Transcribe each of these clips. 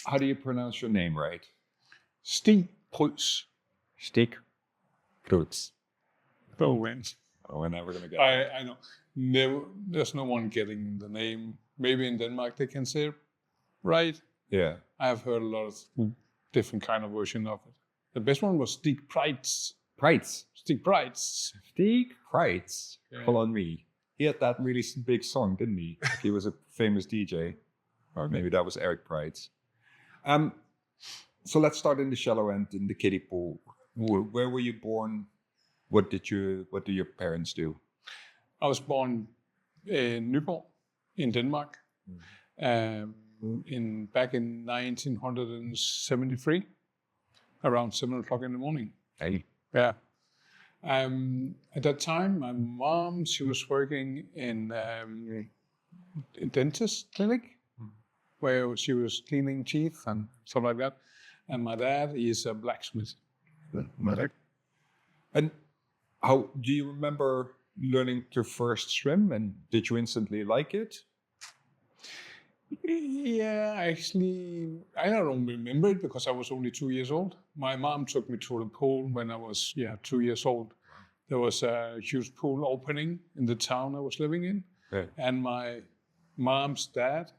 How do you pronounce your name right? Stig Pryds. Stig Pryds. Oh, man. Oh, we're never going to get I know. Never. There's no one getting the name. Maybe in Denmark they can say it right. Yeah. I have heard a lot of different kind of version of it. The best one was Stig Pryds. Pryds. Stig Pryds. Stig Pryds. Yeah. Call on me. He had that really big song, didn't he? He was a famous DJ. Or maybe that was Eric Pryds. So let's start in the shallow end, in the kiddie pool. Where were you born? What do your parents do? I was born in Nyborg, in Denmark, back in 1973, around 7 o'clock in the morning. Hey. Yeah. At that time, my mom, she was working in a dentist clinic, where she was cleaning teeth and stuff like that. And my dad is a blacksmith. And how do you remember learning to first swim? And did you instantly like it? Yeah, actually, I don't remember it because I was only 2 years old. My mom took me to the pool when I was 2 years old. There was a huge pool opening in the town I was living in. Yeah. And my mom's dad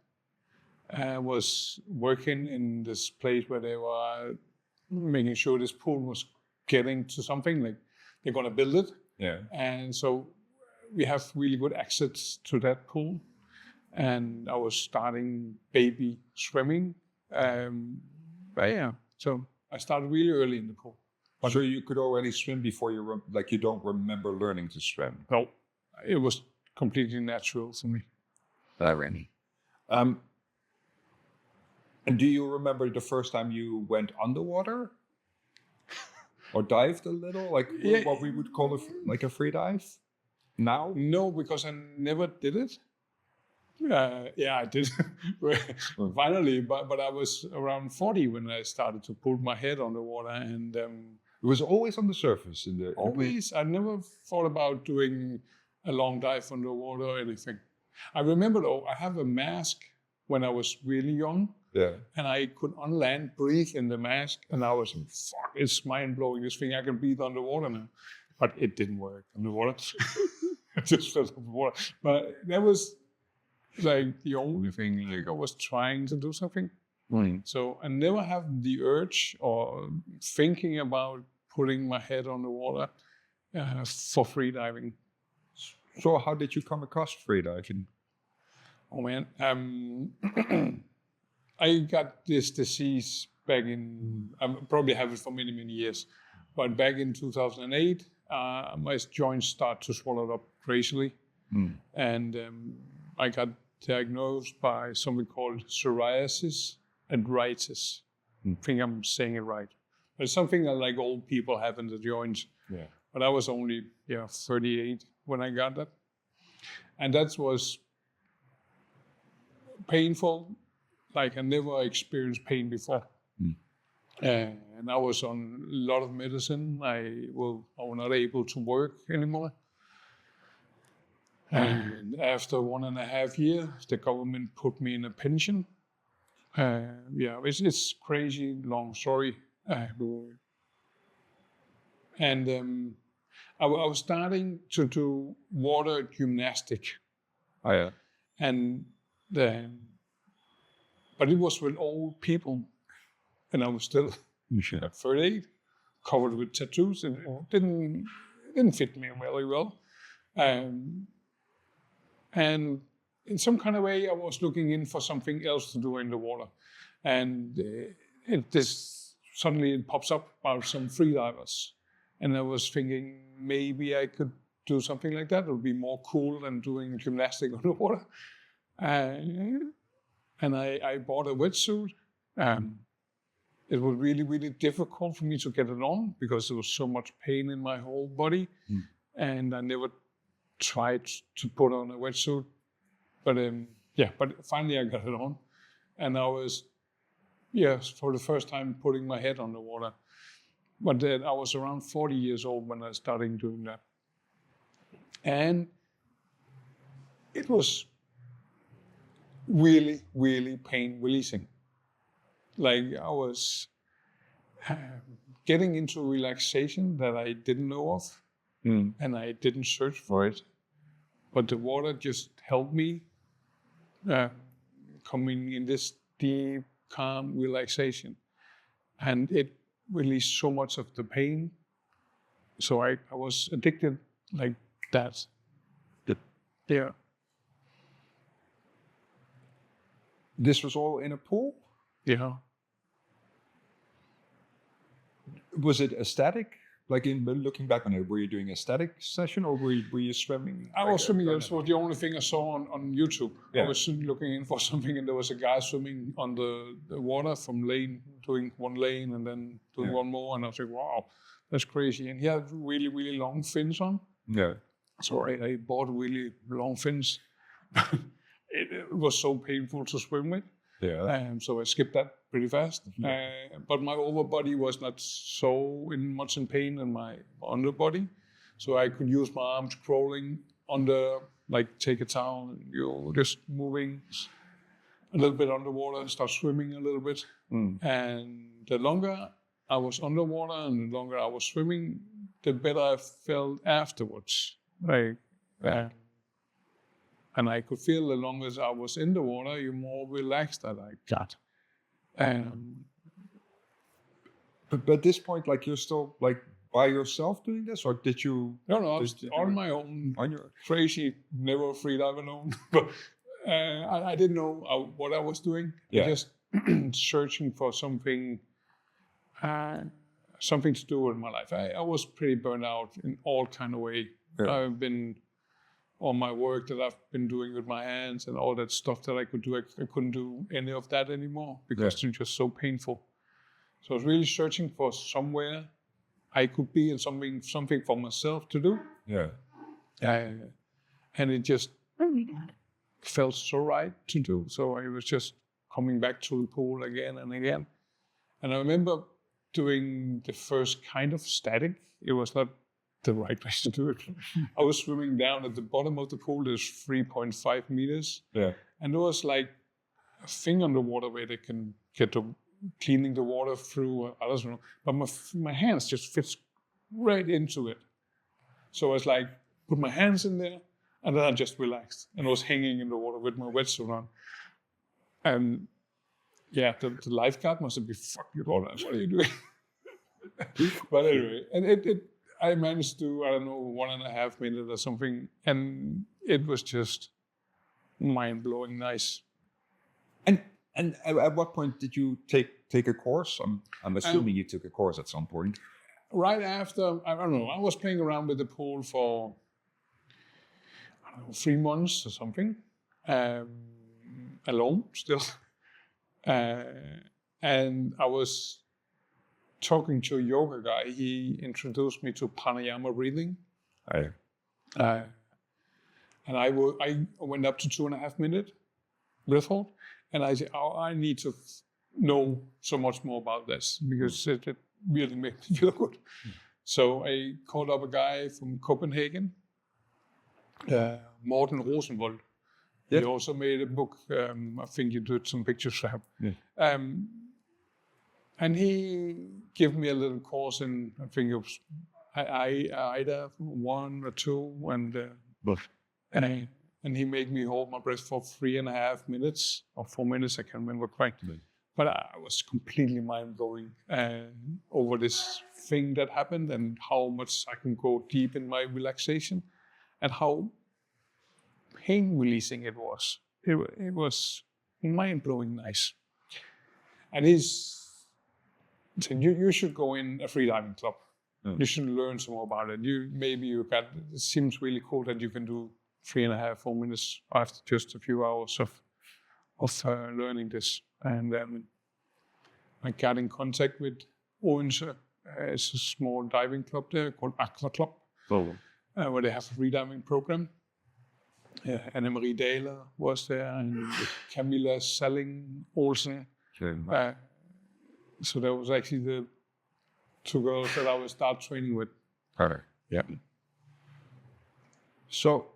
was working in this place where they were making sure this pool was getting to something, like they're going to build it. Yeah. And so we have really good access to that pool. And I was starting baby swimming. So I started really early in the pool. So you could already swim before you don't remember learning to swim? No, it was completely natural for me. Really? And do you remember the first time you went underwater? Or dived a little? Like what we would call like a free dive? Now? No, because I never did it. I did finally, but I was around 40 when I started to put my head on the water, and it was always on the surface. Always. I never thought about doing a long dive underwater or anything. I remember though, I have a mask when I was really young. Yeah. And I could on land breathe in the mask, and I was, fuck, it's mind blowing. This thing, I can breathe underwater now, but it didn't work underwater. I just fell underwater. But that was like the only thing. Like I was trying to do something. So I never have the urge or thinking about putting my head on the water for freediving. So how did you come across freediving? Oh man, I got this disease back in, I probably have it for many, many years, but back in 2008, my joints start to swell up crazily. And I got diagnosed by something called psoriasis and arthritis. I think I'm saying it right. But it's something that like old people have in the joints. Yeah. But I was only 38 when I got that. And that was painful. Like I never experienced pain before. And I was on a lot of medicine. I was not able to work anymore. And after 1.5 years, the government put me in a pension. It's crazy long story. And I was starting to do water gymnastic. Oh yeah. And then, but it was with old people, and I was still 38, covered with tattoos, and it didn't fit me very well. And in some kind of way, I was looking in for something else to do in the water, and suddenly it pops up about some freedivers, and I was thinking maybe I could do something like that. It would be more cool than doing gymnastics on the water. And I bought a wetsuit. It was really, really difficult for me to get it on because there was so much pain in my whole body. And I never tried to put on a wetsuit. But finally I got it on. And I was, for the first time putting my head on the water. But then I was around 40 years old when I started doing that. And it was really, really pain releasing. like I was getting into relaxation that I didn't know of, and I didn't search for it. But the water just helped me coming in this deep, calm relaxation. And it released so much of the pain. So I was addicted like that. Yeah. This was all in a pool? Yeah. Was it a static? Like in looking back on it, were you doing a static session or were you swimming? I was swimming. That was the only thing I saw on YouTube. Yeah. I was looking in for something, and there was a guy swimming on the water from lane, doing one lane and then doing one more. And I was like, wow, that's crazy. And he had really, really long fins on. Yeah. So I bought really long fins. It was so painful to swim with. Yeah. So I skipped that pretty fast. But my overbody was not so much in pain than my underbody. So I could use my arms crawling under, like take a towel, just moving a little bit underwater, start swimming a little bit. And the longer I was underwater and the longer I was swimming, the better I felt afterwards. And I could feel the longer I was in the water, the more relaxed I got. But at this point, like you're still like by yourself doing this, or did you? No, I was on my own. On your Crazy, never freedive alone. But I didn't know what I was doing. Yeah. Just searching for something to do with my life. I was pretty burnt out in all kind of way. Yeah. I've been all my work that I've been doing with my hands and all that stuff that I could do, I couldn't do any of that anymore because it's just so painful. So I was really searching for somewhere I could be and something for myself to do. Yeah. And it just felt so right to do. So I was just coming back to the pool again and again. And I remember doing the first kind of static. It was not the right place to do it. I was swimming down at the bottom of the pool. There's 3.5 meters. Yeah. And there was like a thing on the water where they can get the cleaning the water through. I don't know. But my hands just fits right into it. So I was like, put my hands in there, and then I just relaxed. And I was hanging in the water with my wetsuit on. And yeah, the lifeguard must have been, fuck you, what are you doing? But anyway, and I managed to, I don't know, 1.5 minutes or something, and it was just mind-blowing nice. And at what point did you take a course? I'm assuming you took a course at some point. Right after, I don't know, I was playing around with the pool for, 3 months or something, alone still. And I was talking to a yoga guy. He introduced me to pranayama breathing. And I went up to 2.5 minute breath hold, and I said, I need to know so much more about this because it really made me feel good. So I called up a guy from Copenhagen, Morten Rosenvold. He also made a book. I think you did some pictures for him. Yeah. And he gave me a little course in, I think it was either 1 or 2, and he made me hold my breath for 3.5 minutes or 4 minutes. I can't remember quite. But I was completely mind-blowing over this thing that happened and how much I can go deep in my relaxation and how pain-releasing it was. It was mind-blowing nice. And you should go in a freediving club. You should learn some more about it. It seems really cool that you can do 3.5, 4 minutes after just a few hours of learning this. And then I got in contact with Odense. It's a small diving club there called Aqua Club, where they have a freediving program. Anne-Marie Dahler was there, and Camilla Salling Olsen. So that was actually the 2 girls that I would start training with. Yeah. So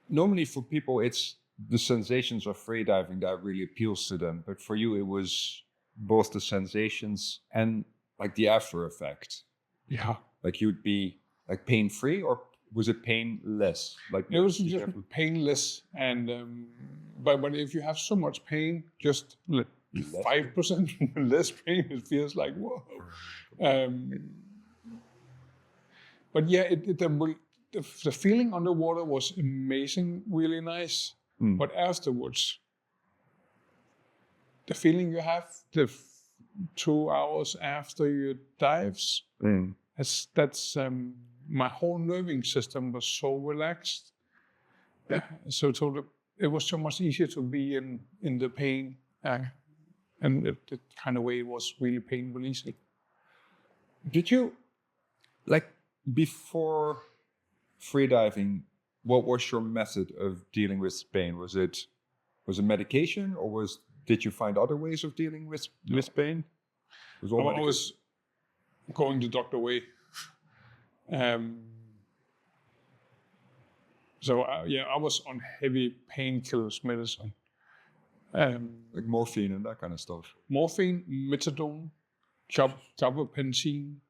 normally for people, it's the sensations of freediving that really appeals to them. But for you, it was both the sensations and like the after effect. Yeah. Like you'd be like pain-free, or was it painless? Like it was just painless, and but if you have so much pain, just 5% less pain, it feels like whoa. But yeah, the feeling underwater was amazing, really nice. But afterwards, the feeling you have 2 hours after your dives, that's my whole nerving system was so relaxed. So it was so much easier to be in the pain, and the kind of way it was really pain releasing. Did you, like, before freediving, what was your method of dealing with pain? Was it medication, or did you find other ways of dealing with pain? I was going the doctor way. So I was on heavy painkillers medicine. Like morphine and that kind of stuff. Morphine, methadone, gabapentin,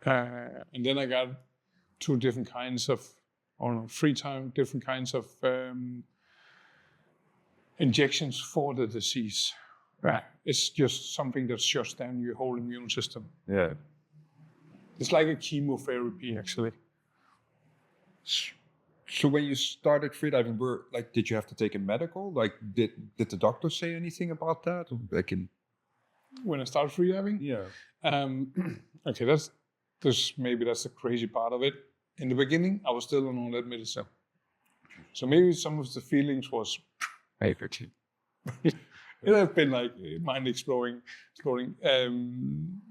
and then I got 2 different kinds of, different kinds of injections for the disease. It's just something that shuts down your whole immune system. Yeah. It's like a chemotherapy, actually. So when you started freediving, did you have to take a medical? Like, did the doctor say anything about that? When I started freediving? Yeah. Okay, that's the crazy part of it. In the beginning, I was still on all that medicine. So maybe some of the feelings was perfect. It have been like mind exploding,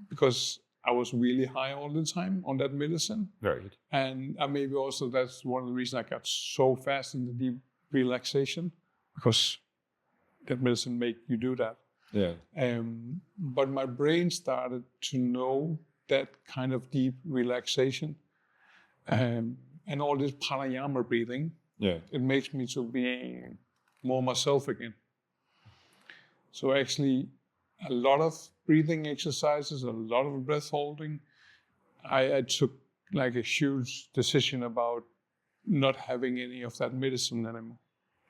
because I was really high all the time on that medicine. Right. And maybe also that's one of the reasons I got so fast in the deep relaxation, because that medicine make you do that. Yeah. But my brain started to know that kind of deep relaxation, and all this pranayama breathing. Yeah. It makes me to be more myself again. So actually, a lot of breathing exercises, a lot of breath holding. I took like a huge decision about not having any of that medicine anymore.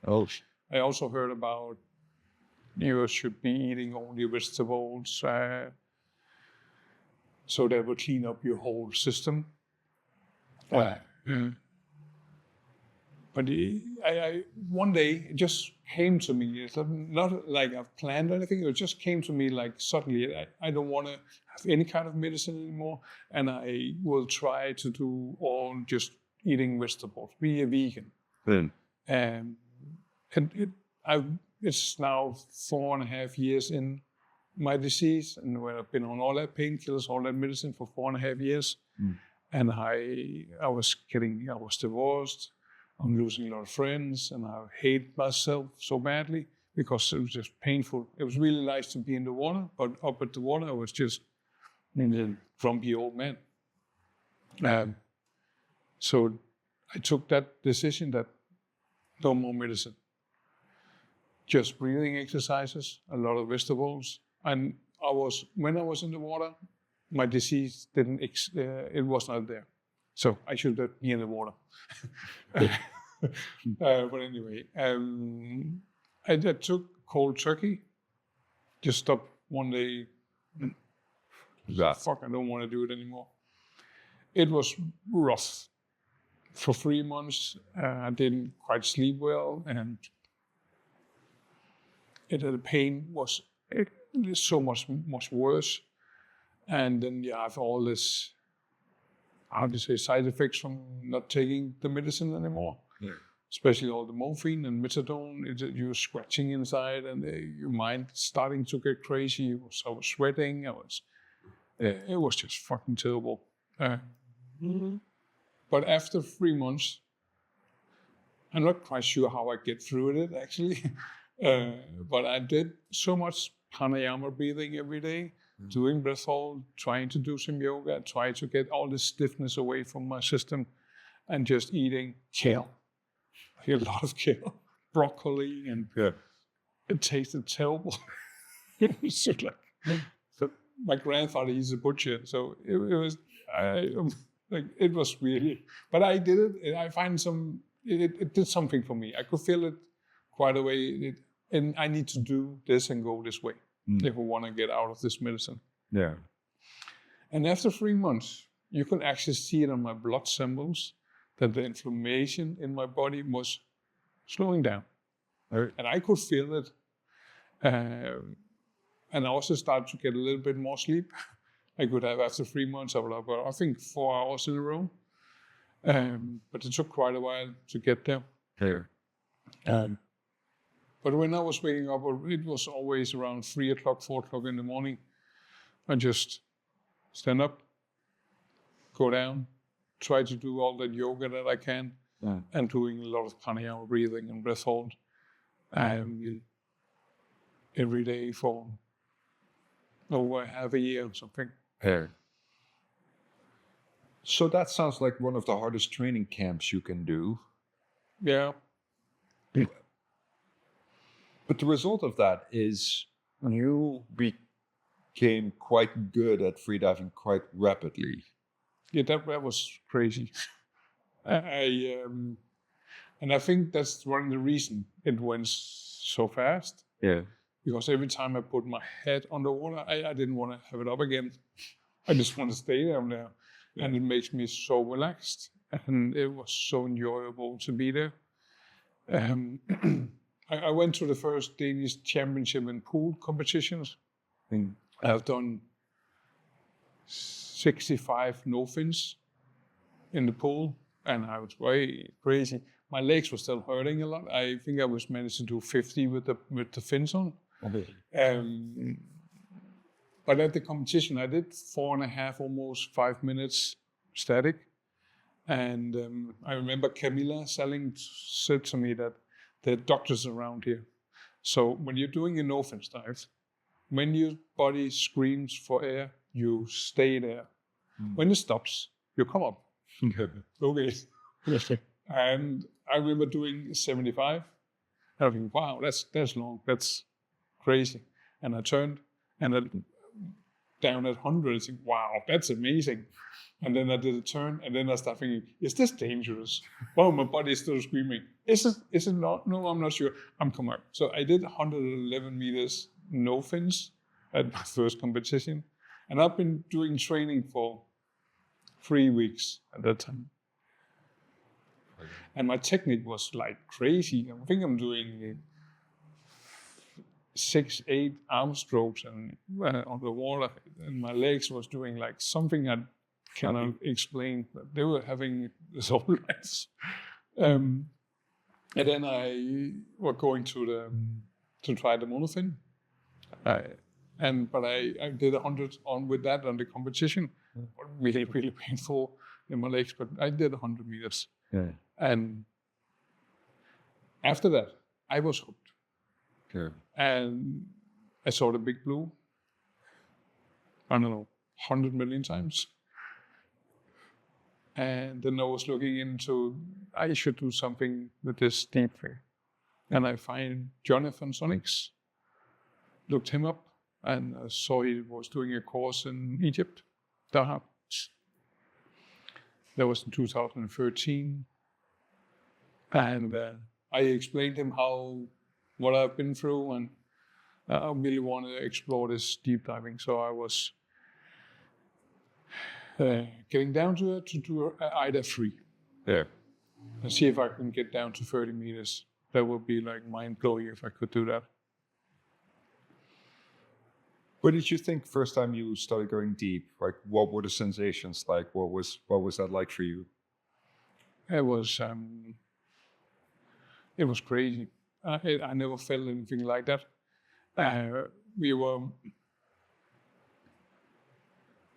Oh. I also heard about you should be eating only vegetables, so that will clean up your whole system. But I one day it just came to me. It's not like I've planned anything. It just came to me like suddenly. I don't want to have any kind of medicine anymore, and I will try to do all just eating vegetables. Be a vegan. And it's now 4.5 years in my disease, and when I've been on all that painkillers, all that medicine for 4.5 years, and I was divorced. I'm losing a lot of friends, and I hate myself so badly because it was just painful. It was really nice to be in the water, but up at the water, I was just a grumpy old man. So I took that decision that no more medicine, just breathing exercises, a lot of vegetables, and when I was in the water, my disease it was not there. So I should be in the water. But anyway, I took cold turkey. Just stopped one day. Fuck, I don't want to do it anymore. It was rough. For 3 months, I didn't quite sleep well, and the pain was so much worse. And then you have all this, side effects from not taking the medicine anymore. Yeah. Especially all the morphine and methadone. You're scratching inside, and your mind starting to get crazy. I was sweating. It was just fucking terrible. But after 3 months, I'm not quite sure how I get through it actually. But I did so much pranayama breathing every day. Doing breath hold, trying to do some yoga, try to get all the stiffness away from my system, and just eating kale. I eat a lot of kale. broccoli, and it tasted terrible. So my grandfather, he's a butcher, so it was it was really. But I did it, and I find it did something for me. I could feel it quite a way, and I need to do this and go this way if I want to get out of this medicine. Yeah. And after 3 months, you could actually see it on my blood samples that the inflammation in my body was slowing down. And I could feel it. And I also started to get a little bit more sleep. I could have, after 3 months, I would have got, I think, 4 hours in a row. But it took quite a while to get there. Clear. But when I was waking up, it was always around 3 o'clock, 4 o'clock in the morning. I just stand up, go down, try to do all that yoga that I can, and doing a lot of pranayama breathing and breath hold every day for over half a year or something. Yeah. So that sounds like one of the hardest training camps you can do. Yeah. But the result of that is you became quite good at freediving quite rapidly. Yeah, that was crazy. And I think that's one of the reasons it went so fast. Yeah. Because every time I put my head underwater, I didn't want to have it up again. I just want to stay down there. Yeah. And it makes me so relaxed. And it was so enjoyable to be there. I went to the first Danish championship in pool competitions. I've done 65 no-fins in the pool, and I was way crazy. My legs were still hurting a lot. I think I was managed to do 50 with the fins on. Okay. But at the competition, I did 4.5, almost 5 minutes static. And I remember Camilla said to me that there are doctors around here. So when you're doing a no-fins dive, when your body screams for air, you stay there. When it stops, you come up. Okay. And I remember doing 75. I think, wow, that's long. That's crazy. And I turned and I down at 100. I think, wow, that's amazing. And then I did a turn, and then I started thinking, is this dangerous? Well, my body is still screaming. Is it not? No, I'm not sure. I'm coming up. So I did 111 meters no fins at my first competition. And I've been doing training for 3 weeks at that time. Okay. And my technique was like crazy. I think I'm doing 6-8 arm strokes and on the water, and my legs was doing like something I cannot explain. But they were having this whole life. And then I was going to try the monofin. But I did 100 on with that on the competition. Really, really painful in my legs, but I did 100 meters. Yeah. And after that, I was hooked. Sure. And I saw the big blue, I don't know, 100 million times. And then I was looking into, I should do something with this deep thing. And I find Jonathan Sonics, looked him up, and I saw he was doing a course in Egypt, Dahab. That was in 2013. And I explained him what I've been through, and I really want to explore this deep diving. So I was getting down to it to do either free. Yeah. And see if I can get down to 30 meters. That would be like mind-blowing if I could do that. What did you think first time you started going deep? Like, what were the sensations like? What was that like for you? It was crazy. I never felt anything like that.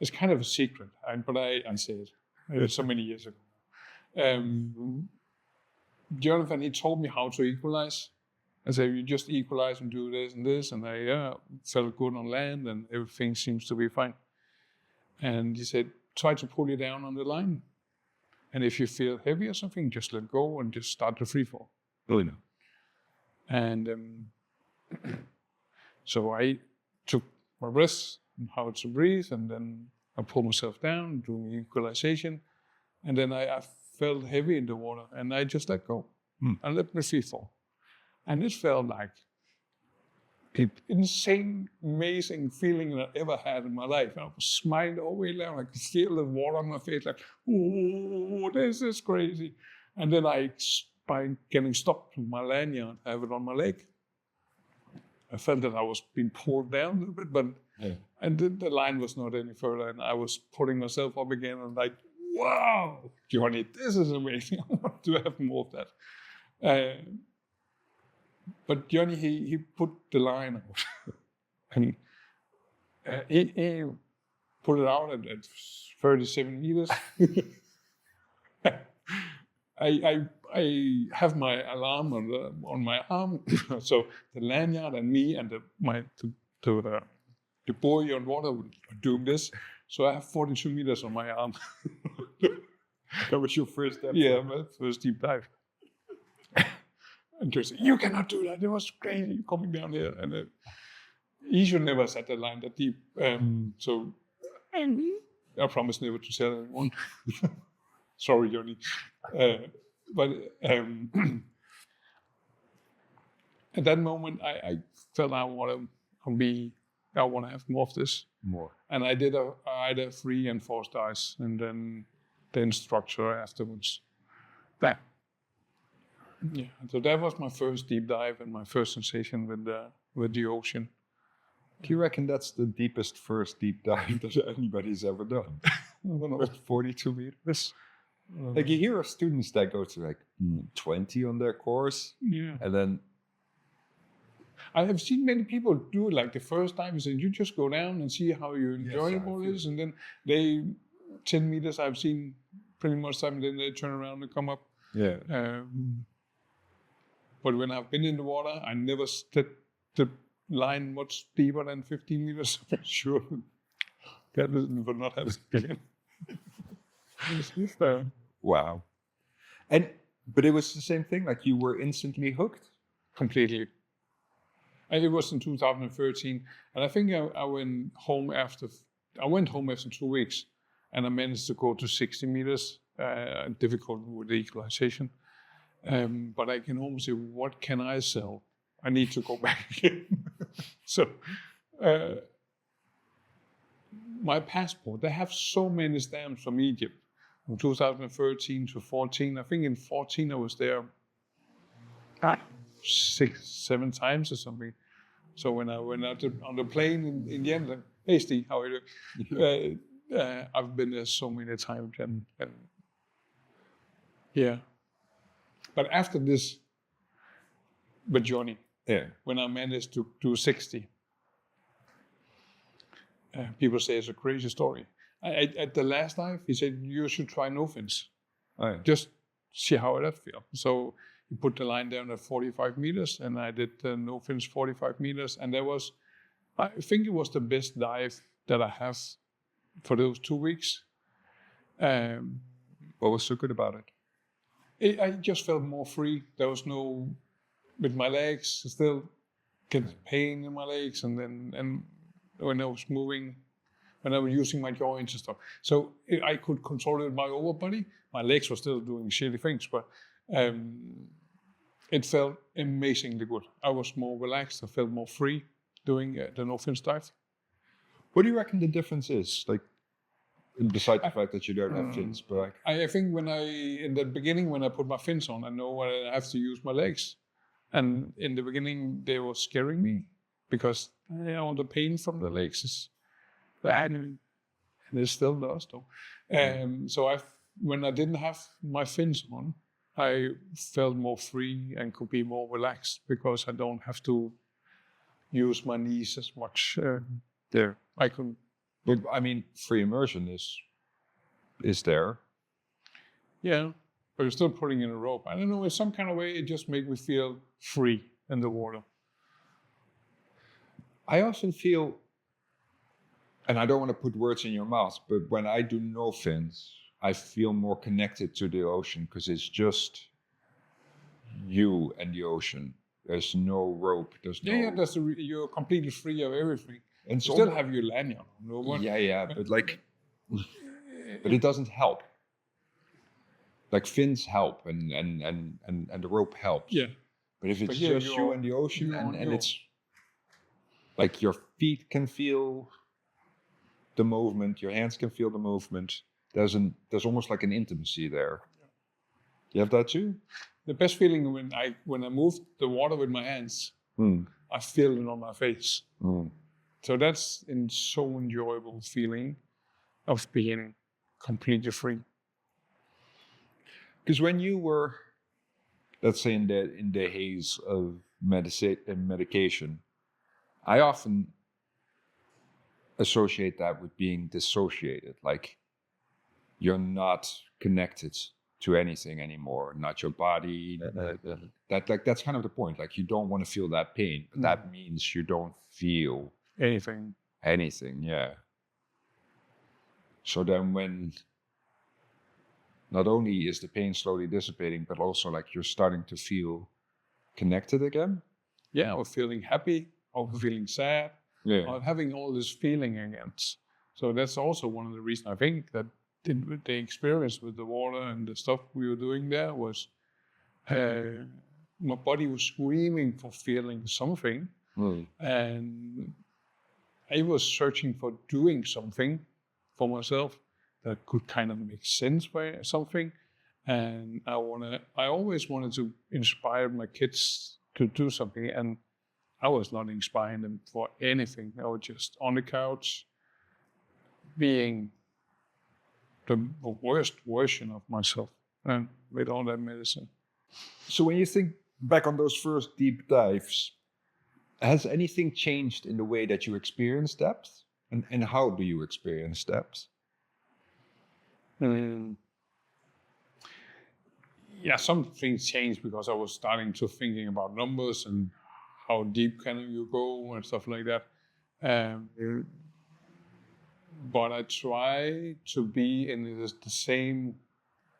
It's kind of a secret, but I say it so many years ago. Jonathan, he told me how to equalize. I said, you just equalize and do this and this, and I felt good on land, and everything seems to be fine. And he said, try to pull it down on the line. And if you feel heavy or something, just let go and just start the free fall. Really no. And so I took my breaths and how to breathe, and then I pulled myself down, doing equalization, and then I felt heavy in the water, and I just let go and let my feet fall. And it felt like an insane, amazing feeling that I ever had in my life. I was smiling all the way down. I could feel the water on my face, like, oh, this is crazy. And then by getting stopped with my lanyard, I have it on my leg. I felt that I was being pulled down a little bit, but and the line was not any further, and I was pulling myself up again, and like, wow, Johnny, this is amazing. I want to have more of that. But Johnny, he put the line out, and he put it out at 37 meters. I have my alarm on my arm, so the lanyard and me and the buoy on water were doing this. So I have 42 meters on my arm. That was your first step. Yeah, my first deep dive. And just you cannot do that. It was crazy coming down here, and he should never set the line that deep. So I promise never to tell anyone. Sorry, Johnny. But at that moment, I felt I want to have more of this. More. And I did either 3 and 4 stars, and then the instructor afterwards. That. Yeah. So that was my first deep dive and my first sensation with the ocean. Do you reckon that's the deepest first deep dive that anybody's ever done? I don't know. With 42 meters? Like you hear of students that go to like 20 on their course, and then I have seen many people do it like the first time. Is you just go down and see how enjoyable it is, and then they 10 meters. I've seen pretty much time. Then they turn around and come up. Yeah. But when I've been in the water, I never stepped the line much deeper than 15 meters. For sure, that will not happen again. Wow. But it was the same thing, like you were instantly hooked? Completely. And it was in 2013, and I think I went home after 2 weeks, and I managed to go to 60 meters, difficult with the equalization. But I can almost say, what can I sell? I need to go back again. So my passport, they have so many stamps from Egypt. From 2013 to 14. I think in 14 I was there 6-7 times or something. So when I went out on the plane in the end, like, hey Stig, how are you? I've been there so many times, and yeah. But after this, with Johnny, when I managed to do 60, people say it's a crazy story. At the last dive, he said, you should try no fins. Just see how that feels. So he put the line down at 45 meters, and I did no fins 45 meters. And I think it was the best dive that I have for those 2 weeks. What was so good about it? I just felt more free. There was no, with my legs, still get pain in my legs. And when I was moving, when I was using my joints and stuff. So I could control it with my over body. My legs were still doing shitty things, but it felt amazingly good. I was more relaxed. I felt more free doing the no fins dive. What do you reckon the difference is? Like, besides the fact that you don't have fins, but like... I think in the beginning, when I put my fins on, I know I have to use my legs. And in the beginning, they were scaring me because all the pain from the legs is... And it still does, though. So when I didn't have my fins on, I felt more free and could be more relaxed because I don't have to use my knees as much. There, I could. But I mean, free immersion is there. Yeah, but you're still putting in a rope. I don't know. In some kind of way, it just makes me feel free in the water. I often feel. And I don't want to put words in your mouth, but when I do no fins, I feel more connected to the ocean because it's just you and the ocean. There's no rope. There's no. Yeah. You're completely free of everything. And You still have your lanyard. No one. Yeah, but like, but it doesn't help. Like fins help, and the rope helps. Yeah. But if it's yeah, just you in the ocean, and it's like your feet can feel the movement, your hands can feel the movement. There's almost like an intimacy there. You have that too? The best feeling when I move the water with my hands, I feel it on my face. So that's so enjoyable feeling of being completely free. Because when you were, let's say, in the haze of medication, I often associate that with being dissociated. Like you're not connected to anything anymore, not your body. That's kind of the point. Like you don't want to feel that pain, but that means you don't feel anything. Yeah. So then when not only is the pain slowly dissipating, but also like you're starting to feel connected again. Yeah, or feeling happy, or feeling sad, or having all this feeling again. So that's also one of the reasons I think that the experience with the water and the stuff we were doing there was my body was screaming for feeling something, and I was searching for doing something for myself that could kind of make sense for something, and I always wanted to inspire my kids to do something, and I was not inspiring them for anything. I was just on the couch, being the worst version of myself, and with all that medicine. So when you think back on those first deep dives, has anything changed in the way that you experience depth? And how do you experience depth? Yeah, some things changed because I was starting to thinking about numbers and how deep can you go and stuff like that. But I try to be in the same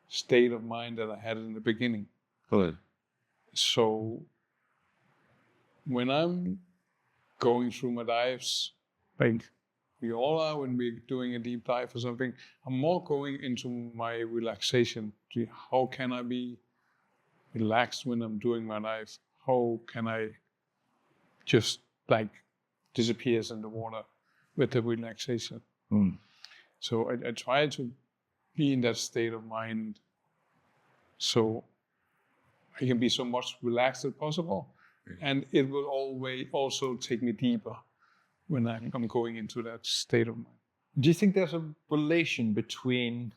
state of mind that I had in the beginning. Good. So when I'm going through my dives, like we all are when we're doing a deep dive or something, I'm more going into my relaxation. How can I be relaxed when I'm doing my dive? How can I just like disappears in the water with the relaxation? So I try to be in that state of mind so I can be so much relaxed as possible. And it will always also take me deeper when I'm going into that state of mind. Do you think there's a relation between,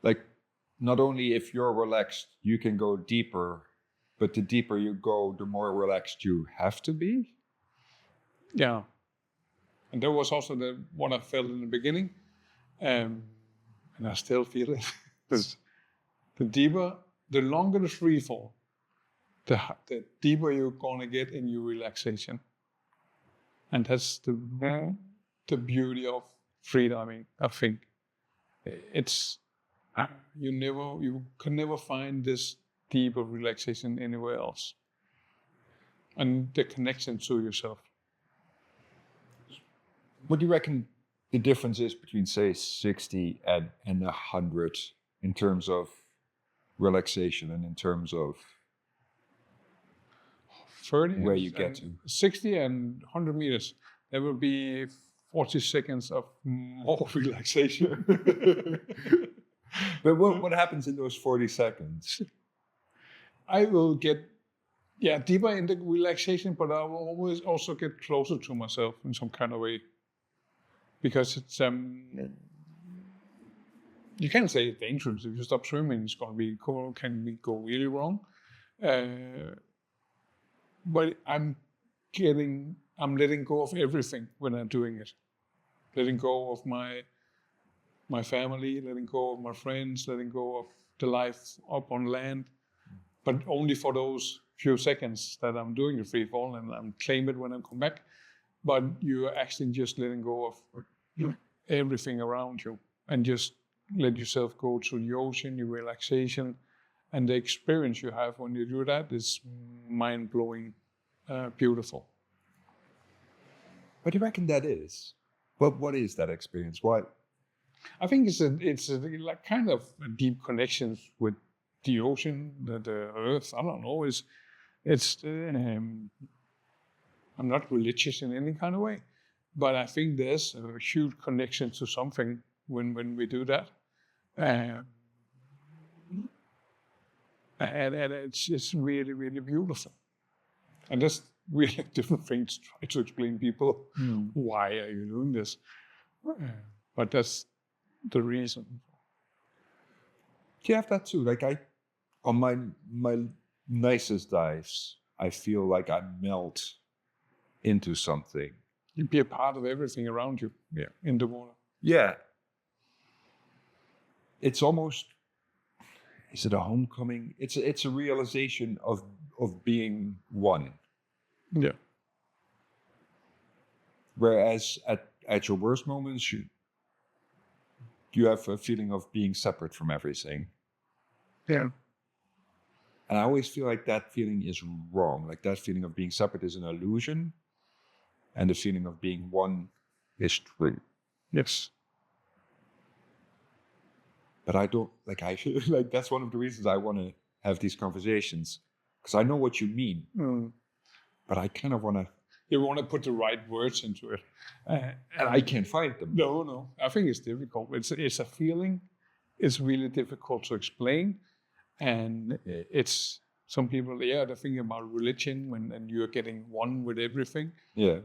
like, not only if you're relaxed, you can go deeper, but the deeper you go, the more relaxed you have to be? Yeah. And that was also what I felt in the beginning. And I still feel it. The longer the free fall, the deeper you're going to get in your relaxation. And that's the beauty of freediving, I think. It's you can never find this deeper relaxation anywhere else. And the connection to yourself. What do you reckon the difference is between, say, 60 and 100 in terms of relaxation and in terms of 30 where you get to? 60 and 100 meters, there will be 40 seconds of more relaxation. But what happens in those 40 seconds? I will get deeper in the relaxation, but I will always also get closer to myself in some kind of way. Because it's you can't say it's dangerous. If you stop swimming, it's going to be cool. Can go really wrong. But I'm letting go of everything when I'm doing it. Letting go of my family, letting go of my friends, letting go of the life up on land, but only for those few seconds that I'm doing the free fall, and I'm claim it when I come back. But you're actually just letting go of everything around you and just let yourself go to the ocean, your relaxation, And the experience you have when you do that is mind-blowing, beautiful. What do you reckon that is? What is that experience? Why? I think it's like kind of a deep connection with the ocean, the earth. I don't know. I'm not religious in any kind of way, but I think there's a huge connection to something when we do that. And it's really, really beautiful. And there's really different things to try to explain people why are you doing this. But that's the reason. Do you have that too? Like on my nicest dives, I feel like I melt into something. You be a part of everything around you. Yeah. In the water. Yeah. It's almost, is it a homecoming? It's a realization of being one. Yeah. Whereas at your worst moments, you have a feeling of being separate from everything. Yeah. And I always feel like that feeling is wrong. Like that feeling of being separate is an illusion. And the feeling of being one is true. Yes. But I don't, like, I feel like that's one of the reasons I want to have these conversations. Because I know what you mean. But I kind of want to. You want to put the right words into it. And I can't find them. No. I think it's difficult. It's a feeling. It's really difficult to explain. And it's, some people, they're thinking about religion when you're getting one with everything. Yeah.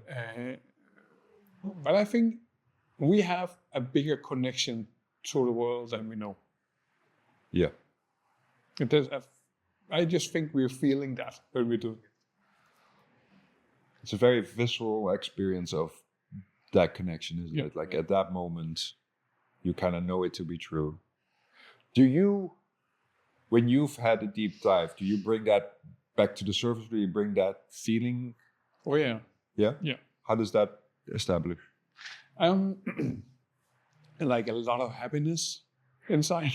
But I think we have a bigger connection to the world than we know. Yeah. I just think we're feeling that when we do it. It's a very visceral experience of that connection, isn't it? Like at that moment, you kind of know it to be true. Do you, when you've had a deep dive, do you bring that back to the surface? Do you bring that feeling? Oh, yeah. Yeah? Yeah. How does that establish? Like a lot of happiness inside.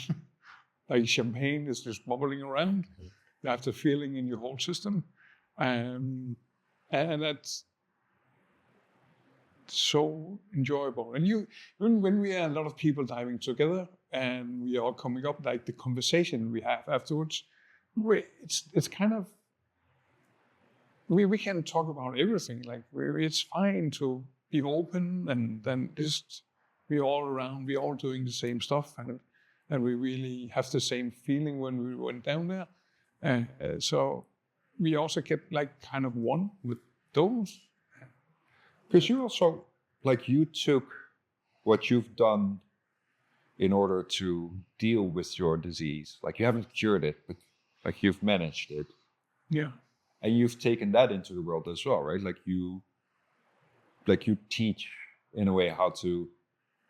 Like champagne is just bubbling around. You have the feeling in your whole system. And that's so enjoyable. And even when we are a lot of people diving together and we are coming up, like the conversation we have afterwards, it's kind of, we can talk about everything. Like it's fine to be open and then just be all around, we all doing the same stuff, and we really have the same feeling when we went down there. So we also get like kind of one with those. Because you also, like, you took what you've done in order to deal with your disease. Like, you haven't cured it, but like you've managed it. Yeah. And you've taken that into the world as well, right? Like you teach in a way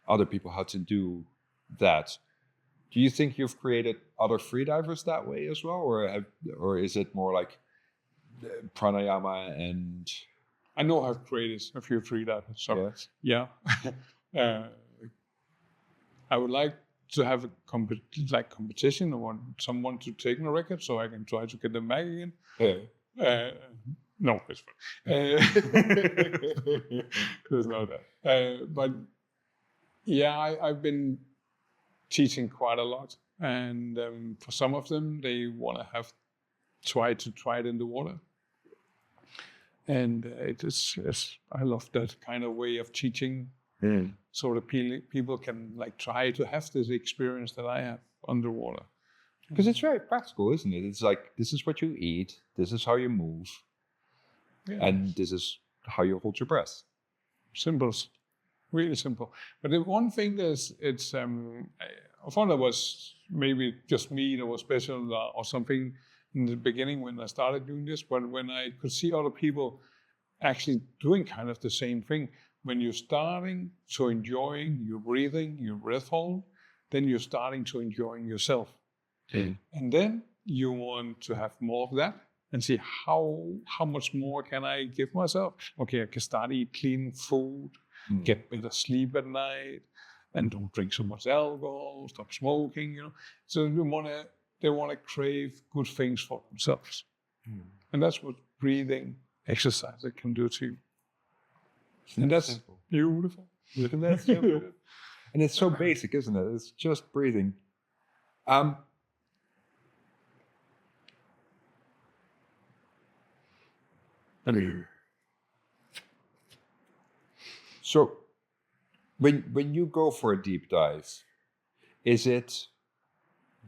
other people how to do that. Do you think you've created other freedivers that way as well, or is it more like pranayama and? I know I've created a few freedivers. So yes. Yeah, I would like to have a competition. I want someone to take my record so I can try to get them back again. Yeah. No, it's fine. There's no that. But yeah, I've been teaching quite a lot, and for some of them, they want to try it in the water. And I love that kind of way of teaching, so that people can like try to have this experience that I have underwater. Because it's very practical, isn't it? It's like, this is what you eat, this is how you move, and this is how you hold your breath. Simple, really simple. But the one thing is, I thought that was maybe just me that was special or something in the beginning when I started doing this, but when I could see other people actually doing kind of the same thing, when you're starting to enjoying your breathing, your breath hold, then you're starting to enjoying yourself. And then you want to have more of that and see how much more can I give myself. Okay, I can start eat clean food, get better sleep at night, and don't drink so much alcohol, stop smoking, So you want to they want to crave good things for themselves. And that's what breathing exercise can do to you. And that's simple. beautiful. Isn't that simple? And it's so basic, isn't it? It's just breathing. So, when you go for a deep dive, is it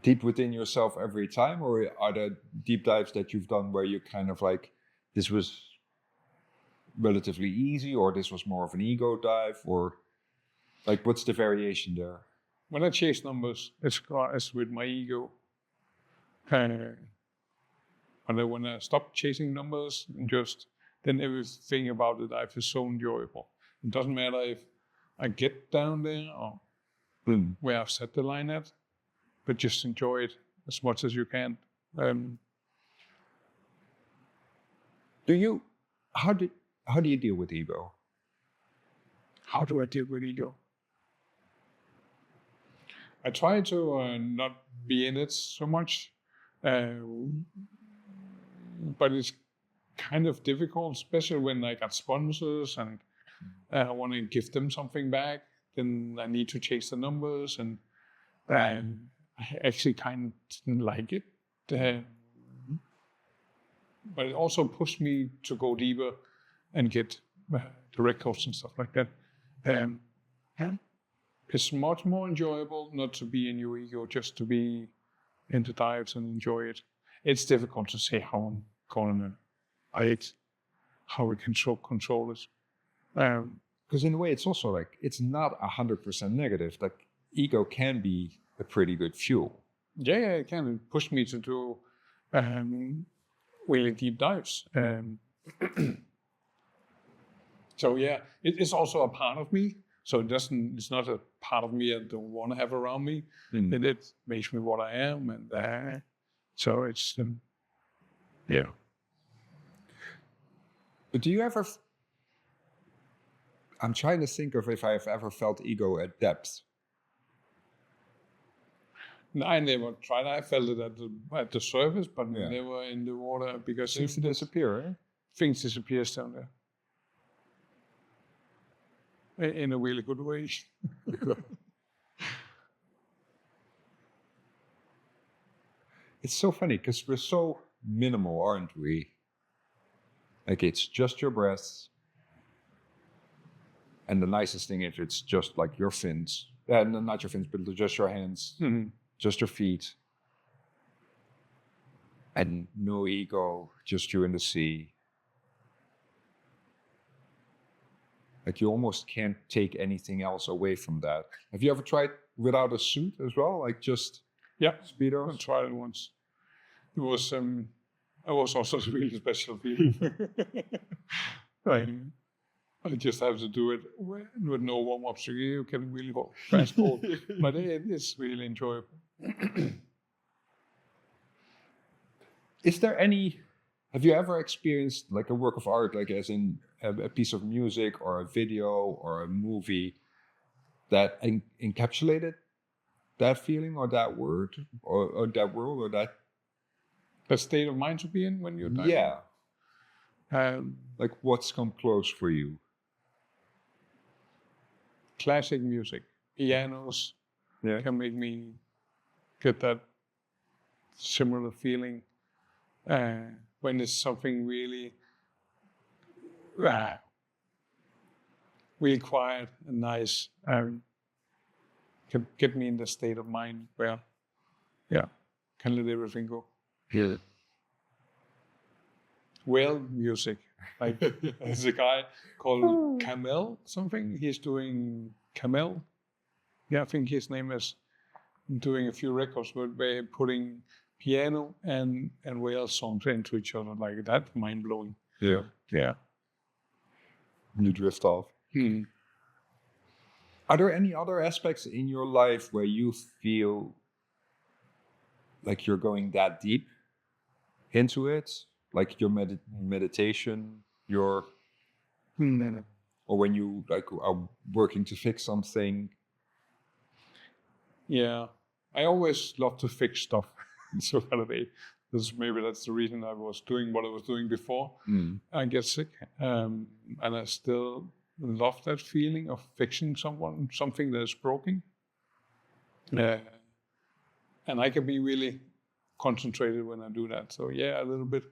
deep within yourself every time, or are there deep dives that you've done where you kind of like, this was relatively easy, or this was more of an ego dive, or like, what's the variation there? When I chase numbers, it's with my ego. But when I stop chasing numbers, then everything about the dive is so enjoyable. It doesn't matter if I get down there or where I've set the line at, but just enjoy it as much as you can. How do you deal with ego? How do I deal with ego? I try to not be in it so much, but it's kind of difficult, especially when I got sponsors and I want to give them something back. Then I need to chase the numbers, and I actually kind of didn't like it. But it also pushed me to go deeper and get the records and stuff like that. It's much more enjoyable not to be in your ego, just to be in the dives and enjoy it. It's difficult to say how I'm going to how we can control it. Because in a way, it's also like, it's not 100% negative. Like, ego can be a pretty good fuel. Yeah, it can push me to do really deep dives. So yeah, it's also a part of me. So it's not a part of me I don't want to have around me. And it makes me what I am. And so it's, yeah. But do you ever, I'm trying to think of if I've ever felt ego at depth. No, I never tried. I felt it at the surface, but never in the water, because It seems to disappear, eh? Things disappear down there. In a really good way. It's so funny because we're so minimal, aren't we? Like, it's just your breath. And the nicest thing is it's just like your fins. Not your fins, but just your hands. Mm-hmm. Just your feet. And no ego, just you in the sea. Like, you almost can't take anything else away from that. Have you ever tried without a suit as well? Like, just Speedos? I tried it once. It was also a really special feeling. I just have to do it with no warm-ups. You can really go fast cold. But it is really enjoyable. Is there have you ever experienced like a work of art, like as in a piece of music or a video or a movie that encapsulated that feeling or that word or that world or that state of mind to be in when you're diving? Yeah. Like, what's come close for you? Classic music, pianos can make me get that similar feeling when it's something really, really quiet and nice. Can get me in the state of mind where, can let everything go. Yeah. Whale music. Like, there's a guy called Camel something. He's doing Camel. Yeah, I think his name is, doing a few records where they're putting piano and whale songs into each other. Like, that's mind blowing. Yeah. Yeah. You drift off. Are there any other aspects in your life where you feel like you're going that deep into it? Like your meditation, or when you like are working to fix something? Yeah, I always love to fix stuff. So kind of maybe that's the reason I was doing what I was doing before. I get sick, and I still love that feeling of fixing something that is broken. And I can be really concentrated when I do that. So yeah, a little bit,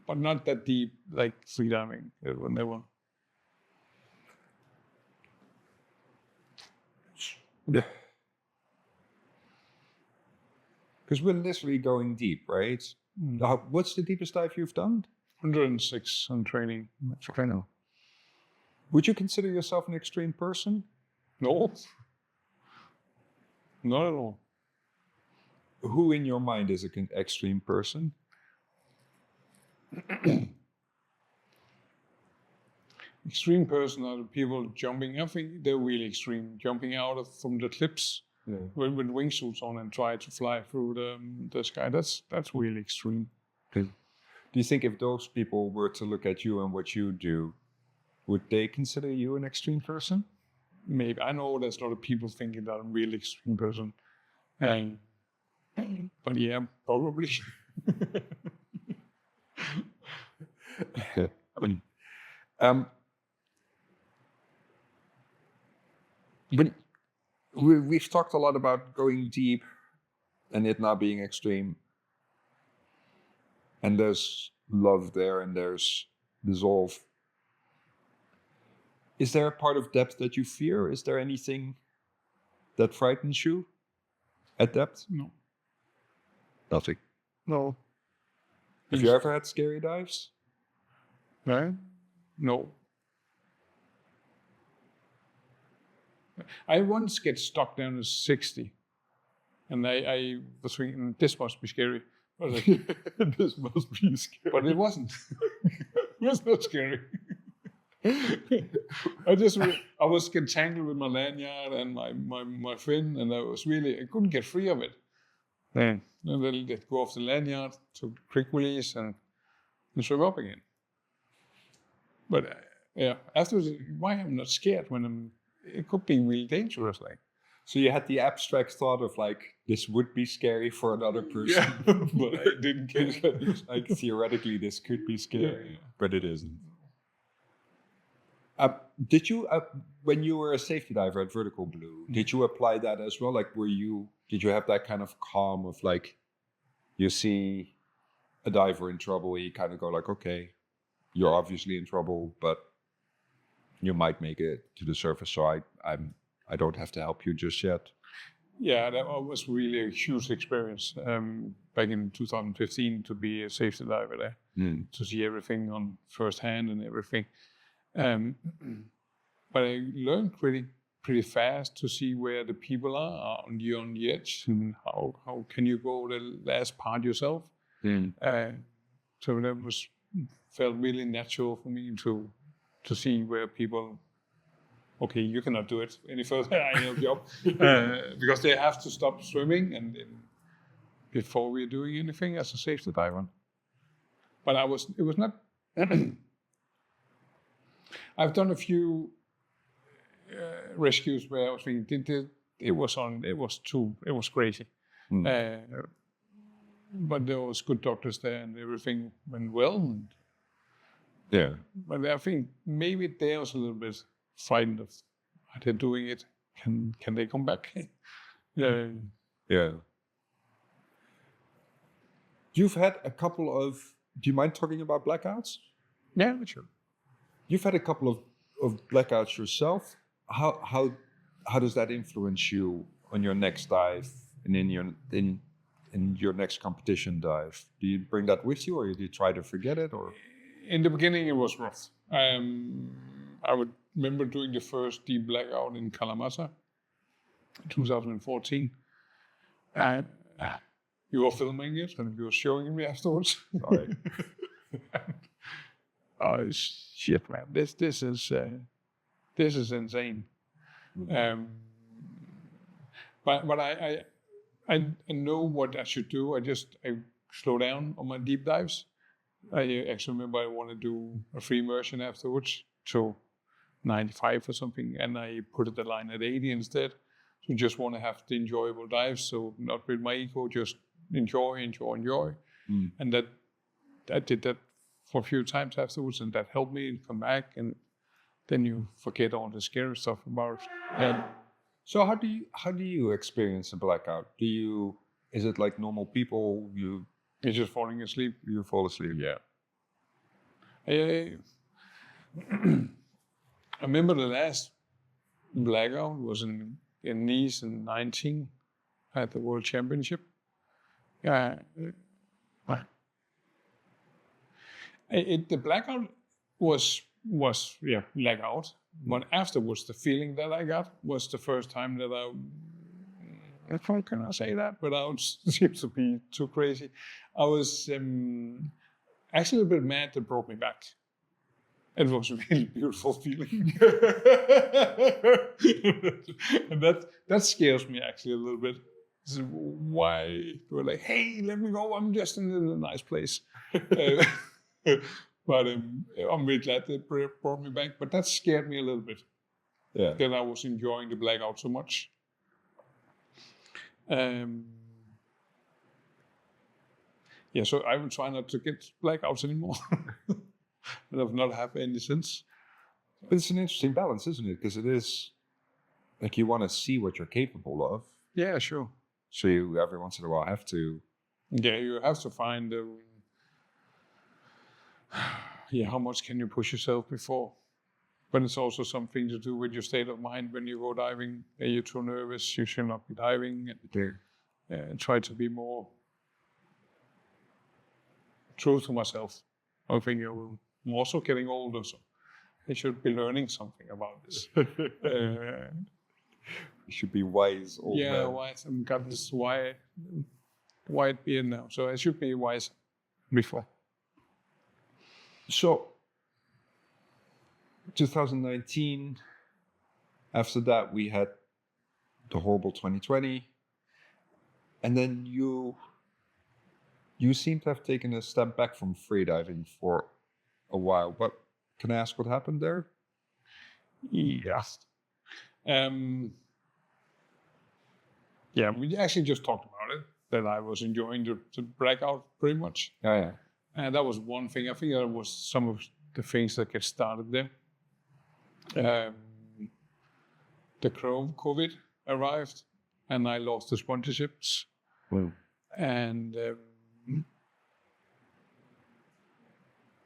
but not that deep like freediving. It will never. Yeah. Because we're literally going deep, right? What's the deepest dive you've done? 106 on training. That's what I know. Would you consider yourself an extreme person? No, not at all. Who in your mind is an extreme person? Extreme person are the people jumping. I think they're really extreme, jumping out from the cliffs with wingsuits on and try to fly through the sky. That's really extreme. Do you think if those people were to look at you and what you do, would they consider you an extreme person? Maybe. I know there's a lot of people thinking that I'm a really extreme person. But yeah, probably. But we've talked a lot about going deep and it not being extreme. And there's love there and there's dissolve. Is there a part of depth that you fear? Is there anything that frightens you at depth? No. Nothing. No. Have you ever had scary dives? Right? No. I once get stuck down to 60. And I was thinking, this must be scary. I was like, This must be scary. but it wasn't. It was not scary. I was get tangled with my lanyard and my fin, and I couldn't get free of it. And then they'd go off the lanyard to quick release and swim up again. But afterwards, why I'm not scared when it could be really dangerous, like. So you had the abstract thought of like, this would be scary for another person. Yeah, but I didn't get it. Like theoretically this could be scary, but it isn't. Did you, when you were a safety diver at Vertical Blue, did you apply that as well? Like, did you have that kind of calm of like, you see a diver in trouble, you kind of go like, okay, you're obviously in trouble, but you might make it to the surface, so I don't have to help you just yet. Yeah, that was really a huge experience back in 2015 to be a safety diver there, to see everything on first hand and everything. But I learned pretty fast to see where the people are on the edge and how can you go the last part yourself. So that felt really natural for me to see where people. Okay, you cannot do it any further. I know job because they have to stop swimming and before we're doing anything as a safety diver. But it was not. I've done a few rescues where I was thinking it was crazy. But there was good doctors there and everything went well. But I think maybe there was a little bit frightened of are they doing it? Can they come back? Yeah. You've had a couple of. Do you mind talking about blackouts? Yeah, sure. You've had a couple of blackouts yourself. How does that influence you on your next dive and in your next competition dive? Do you bring that with you, or do you try to forget it? Or in the beginning, it was rough. I would remember doing the first deep blackout in Kalamata, 2014. And you were filming it and you were showing me afterwards. Sorry. Oh shit, man! This is insane. But I know what I should do. I slow down on my deep dives. I actually remember I want to do a free immersion afterwards, so 95 or something, and I put the line at 80 instead. So just want to have the enjoyable dives, so not with my ego, just enjoy. And that I did that for a few times afterwards, and that helped me come back. And then you forget all the scary stuff about it. And So how do you experience a blackout? Is it like normal people? you're just falling asleep. You fall asleep. Yeah. I remember the last blackout was in Nice in 19 at the World Championship. Yeah. The blackout was blackout, but afterwards the feeling that I got was the first time that how can I say that without seems to be too crazy? I was actually a bit mad that brought me back. It was a really beautiful feeling. And that scares me actually a little bit. So why they were like, hey, let me go, I'm just in a nice place. But I'm really glad they brought me back. But that scared me a little bit. Yeah. That I was enjoying the blackout so much. So I will try not to get blackouts anymore. And I've not had any since. But it's an interesting balance, isn't it? Because it is like you want to see what you're capable of. Yeah, sure. So you every once in a while have to. Yeah, you have to find how much can you push yourself before? But it's also something to do with your state of mind when you go diving. Are you too nervous? You should not be diving. And try to be more true to myself. I think I'm also getting older, so I should be learning something about this. You should be wise. Wise. I've got this white beard now, so I should be wise before. So, 2019, after that we had the horrible 2020, and then you seem to have taken a step back from freediving for a while. But can I ask what happened there? Yes. We actually just talked about it, that I was enjoying the blackout pretty much. Yeah. And that was one thing. I think that was some of the things that get started there. The COVID arrived, and I lost the sponsorships. Wow. And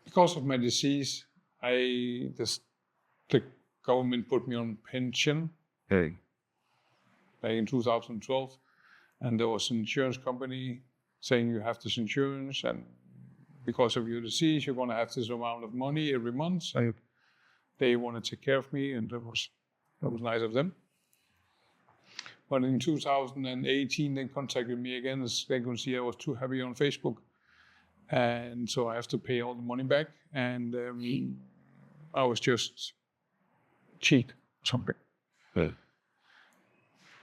because of my disease, the government put me on pension. Hey. Back in 2012, and there was an insurance company saying you have this insurance, and because of your disease, you're going to have this amount of money every month. So they want to take care of me, and that was nice of them. But in 2018, they contacted me again, as they could see I was too happy on Facebook, and so I have to pay all the money back, and I was just cheat something. Yeah.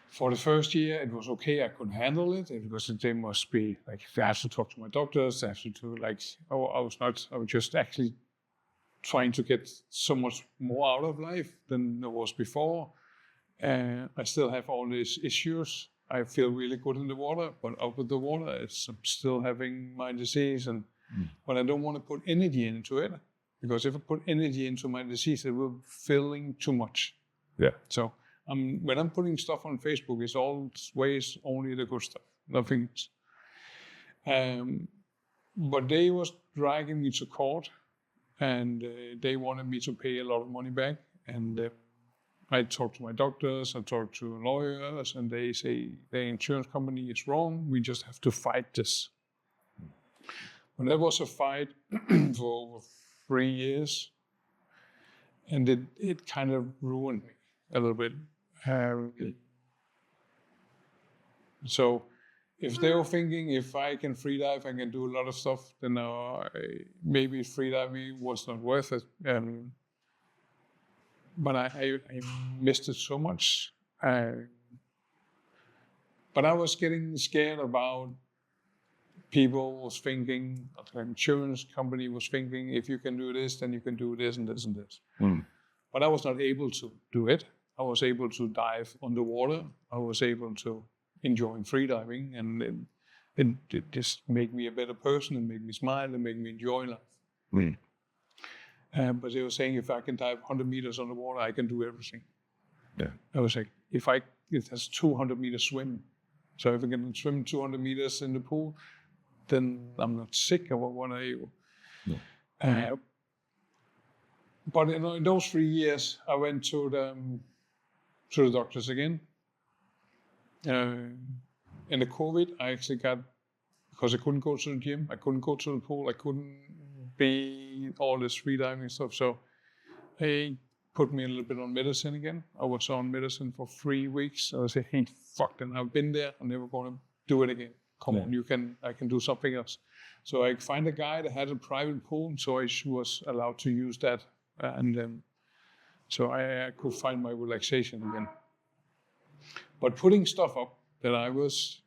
For the first year, it was okay. I could handle it because they must be like, I have to talk to my doctors. I have to do I was just actually trying to get so much more out of life than there was before. I still have all these issues. I feel really good in the water, but out of the water, I'm still having my disease. But I don't want to put energy into it, because if I put energy into my disease, it will be filling too much. Yeah. So when I'm putting stuff on Facebook, it's always only the good stuff, nothing else. But they was dragging me to court, and they wanted me to pay a lot of money back. And I talked to my doctors, I talked to lawyers, and they say the insurance company is wrong. We just have to fight this. But that was a fight for over 3 years, and it kind of ruined me a little bit. So if they were thinking if I can freedive, I can do a lot of stuff, then maybe freediving was not worth it. But I missed it so much. But I was getting scared about people was thinking, the insurance company was thinking, if you can do this, then you can do this and this and this. But I was not able to do it. I was able to dive underwater. I was able to enjoy freediving, and it just make me a better person and make me smile and make me enjoy life. But they were saying if I can dive 100 meters underwater, I can do everything. Yeah. I was like, it has 200 meters swim. So if I can swim 200 meters in the pool, then I'm not sick or what are you? No. But in those 3 years, I went to the doctors again. In the COVID, I actually got, because I couldn't go to the gym, I couldn't go to the pool, I couldn't be all this freediving stuff. So they put me a little bit on medicine again. I was on medicine for 3 weeks. I said, hey, fuck that, I've been there, I'm never going to do it again. Come on, I can do something else. So I find a guy that had a private pool, so I was allowed to use that. And so I could find my relaxation again. But putting stuff up that I was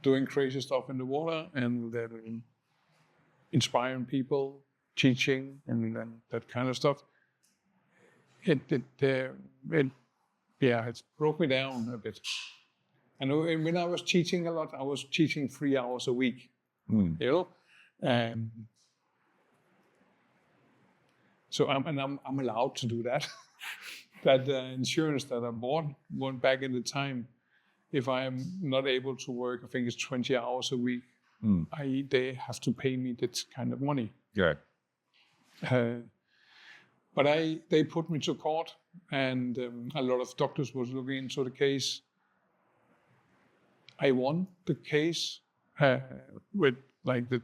doing crazy stuff in the water and then inspiring people, teaching, and that kind of stuff, it broke me down a bit. And when I was teaching a lot, I was teaching 3 hours a week. You know, so I'm allowed to do that. That insurance that I bought back in the time, if I am not able to work, I think it's 20 hours a week, they have to pay me that kind of money. Yeah. But they put me to court, and a lot of doctors was looking into the case. I won the case with like the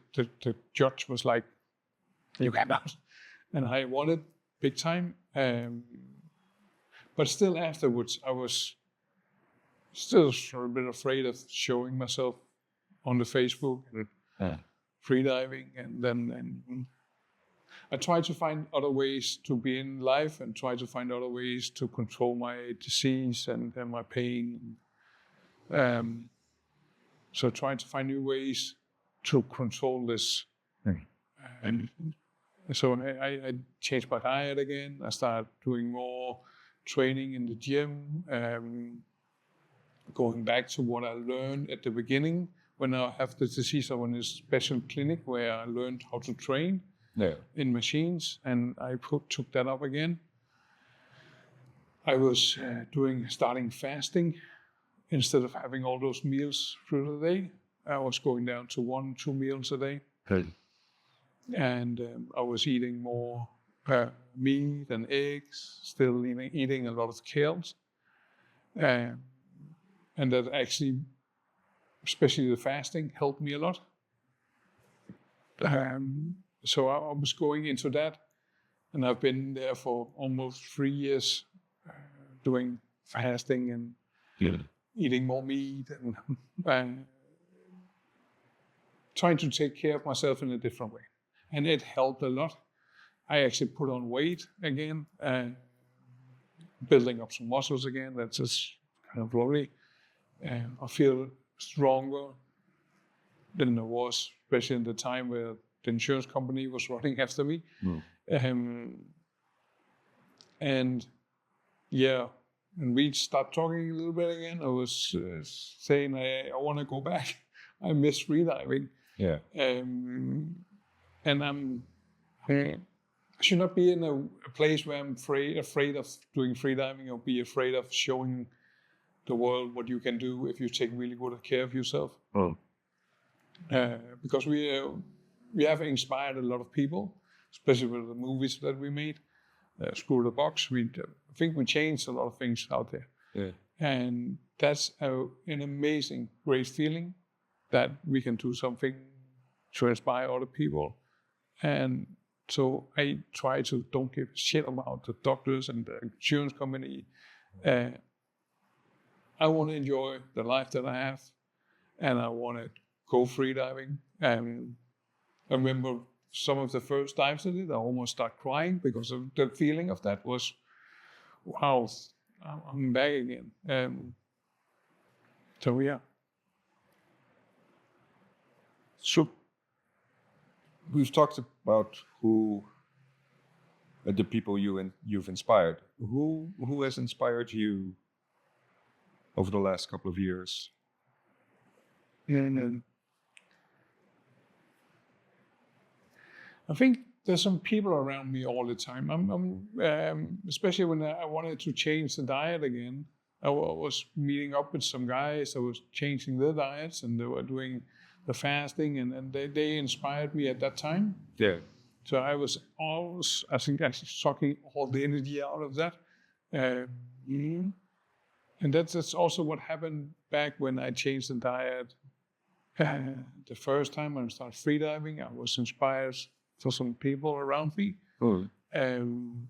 judge was like, you cannot, and I won it big time. But still afterwards, I was still a bit afraid of showing myself on the Facebook and freediving, and then I tried to find other ways to be in life and try to find other ways to control my disease and my pain. So trying to find new ways to control this. And so I changed my diet again. I started doing more training in the gym, going back to what I learned at the beginning. When I have the disease, I went in a special clinic where I learned how to train in machines, and I took that up again. I was starting fasting. Instead of having all those meals through the day, I was going down to 1-2 meals a day. And I was eating more meat and eggs, still eating a lot of kales. And that actually, especially the fasting, helped me a lot. So I was going into that, and I've been there for almost 3 years doing fasting and eating more meat and trying to take care of myself in a different way. And it helped a lot. I actually put on weight again, building up some muscles again. That's just kind of lovely. I feel stronger than I was, especially in the time where the insurance company was running after me. And we start talking a little bit again. I was saying I want to go back. I miss freediving. Yeah. And I should not be in a place where I'm afraid of doing freediving or be afraid of showing the world what you can do if you take really good care of yourself. Because we have inspired a lot of people, especially with the movies that we made. Screw the Box. I think we changed a lot of things out there. Yeah. And that's an amazing, great feeling that we can do something to inspire other people. And so I try to don't give a shit about the doctors and the insurance company. I want to enjoy the life that I have, and I want to go freediving. And I remember some of the first dives I did, I almost started crying because of the feeling of that was, wow, I'm back again. So yeah. So we've talked about the people you've inspired. Who has inspired you over the last couple of years? And I think there's some people around me all the time. Especially when I wanted to change the diet again. I was meeting up with some guys that was changing their diets, and they were doing the fasting, and they inspired me at that time. Yeah. So I was always, I think, actually sucking all the energy out of that. And that's also what happened back when I changed the diet. The first time when I started freediving, I was inspired for some people around me. And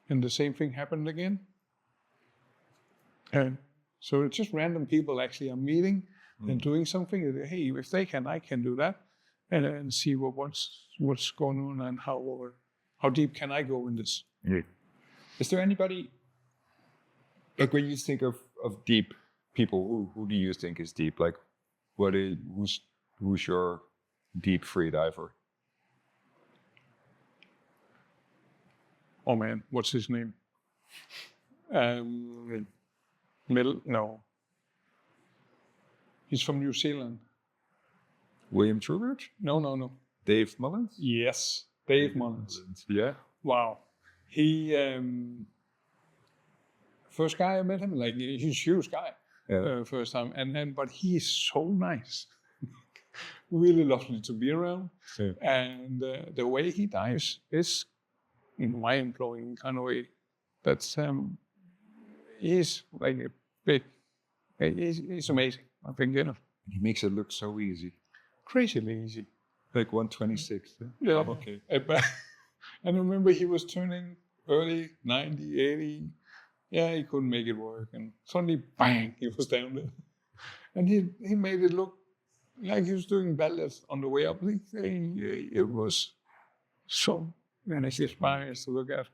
the same thing happened again. And so it's just random people actually I'm meeting and doing something. Hey, if they can, I can do that. And see what's going on and how deep can I go in this. Yeah. Is there anybody, like when you think of deep people, who do you think is deep? Like who's your deep freediver? Oh man, what's his name? No. He's from New Zealand. William Trubert? No. Dave Mullins? Yes, Dave Mullins. Yeah. Wow. He, first guy I met him, like he's a huge guy. First time, but he's so nice. Really lovely to be around. Yeah. And the way he dives is mind-blowing kind of way. That's he's like a big. He's amazing. I think He makes it look so easy. Crazily easy. Like 126. Yeah. Oh, okay. And I remember he was turning early 90, 80. Yeah, he couldn't make it work, and suddenly, bang, he was down there. And he made it look like he was doing ballet on the way up. It was so inspiring to look at.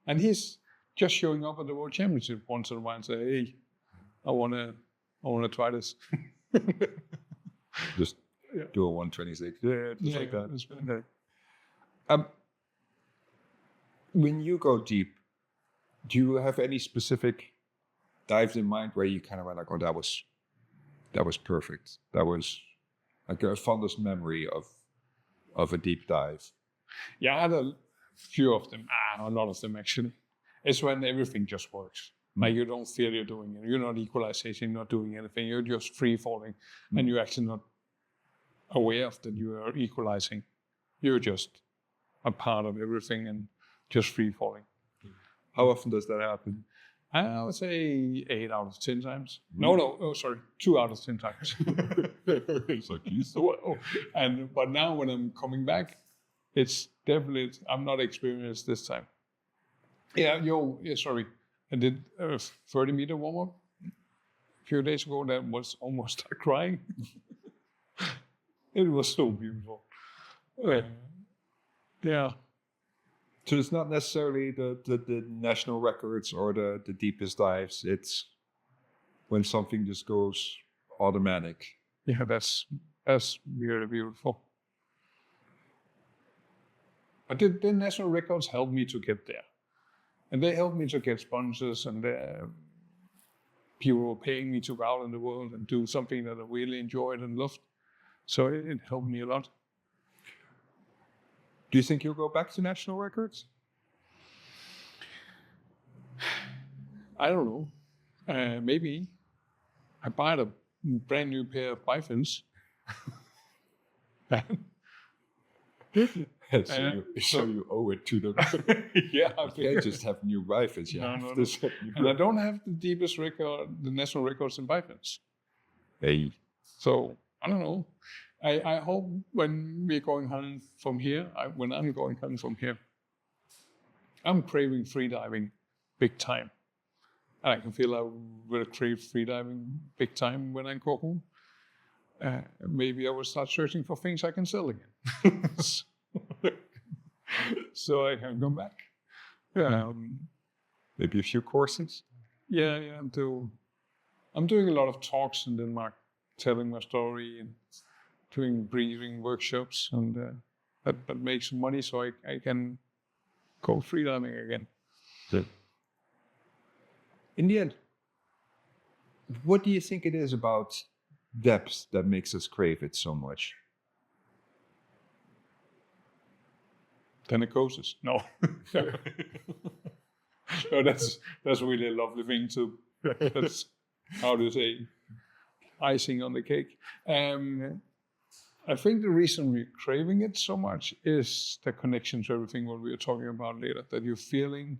And he's just showing up at the World Championship once in a while and say, hey, I wanna try this. Just do a 126. Yeah, just like that. When you go deep, do you have any specific dives in mind where you kind of went like, oh, that was perfect. That was like a fondest memory of a deep dive? Yeah, I had a few of them. A lot of them actually. It's when everything just works. Like you don't feel you're doing it. You're not equalization, you're not doing anything. You're just free falling, and you're actually not aware of that you are equalizing. You're just a part of everything and just free falling. How often does that happen? I would say 8 out of 10 times. No, sorry, 2 out of 10 times. It's like, but now when I'm coming back, it's definitely, I'm not experienced this time. Sorry. I did a 30-meter warm-up a few days ago that was almost like crying. It was so beautiful. Yeah. So it's not necessarily the national records or the deepest dives. It's when something just goes automatic. Yeah, that's really beautiful. But the national records helped me to get there. And they helped me to get sponsors, and people were paying me to go out in the world and do something that I really enjoyed and loved. So it helped me a lot. Do you think you'll go back to national records? I don't know. Maybe. I bought a brand new pair of bifins. So you owe it to them. Yeah, you can't just have new bifins. No. And I don't have the deepest record, the national records in bifins. Hey. So I don't know. I hope when we're going home from here, when I'm going home from here, I'm craving freediving big time. And I can feel I will crave freediving big time when I go home. Maybe I will start searching for things I can sell again. So I can come back. Maybe a few courses? Yeah, I'm doing a lot of talks in Denmark, telling my story and doing breathing workshops, and that makes some money so I can go freediving again. In the end, what do you think it is about depth that makes us crave it so much? then it closes. No. So that's really a lovely thing too. That's, how do you say, icing on the cake. I think the reason we're craving it so much is the connection to everything what we are talking about later, that you're feeling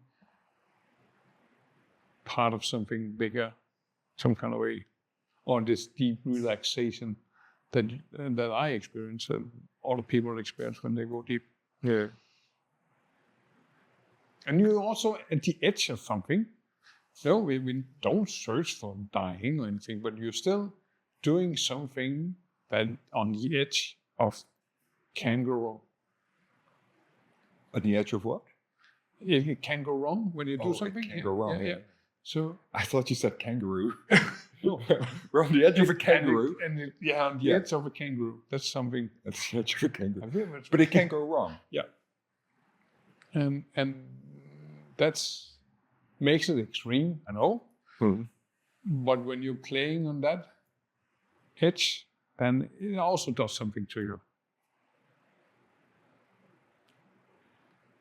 part of something bigger, some kind of way, or this deep relaxation that I experience, and all the people experience when they go deep. Yeah. And you're also at the edge of something. So we don't search for dying or anything, but you're still doing something that on the edge of kangaroo. On the edge of what? It can go wrong when you do something. It can go wrong. Yeah. So I thought you said kangaroo. We're on the edge of a kangaroo. On the edge of a kangaroo. That's something. That's the edge of a kangaroo. But it can go wrong. Yeah. And that's makes it extreme, I know. Mm-hmm. But when you're playing on that edge, then it also does something to you.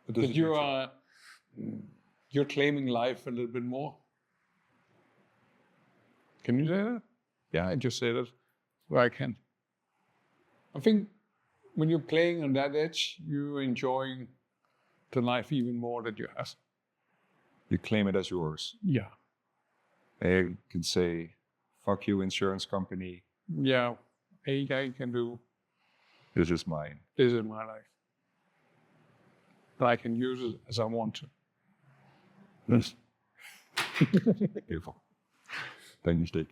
That you're claiming life a little bit more. Can you say that? Yeah, I just said it where I can. I think when you're playing on that edge, you're enjoying the life even more that you have. You claim it as yours. Yeah. They can say, fuck you, insurance company. Yeah, a guy can do. This is mine. This is my life. But I can use it as I want to. Yes. Beautiful. Thank you, Stig.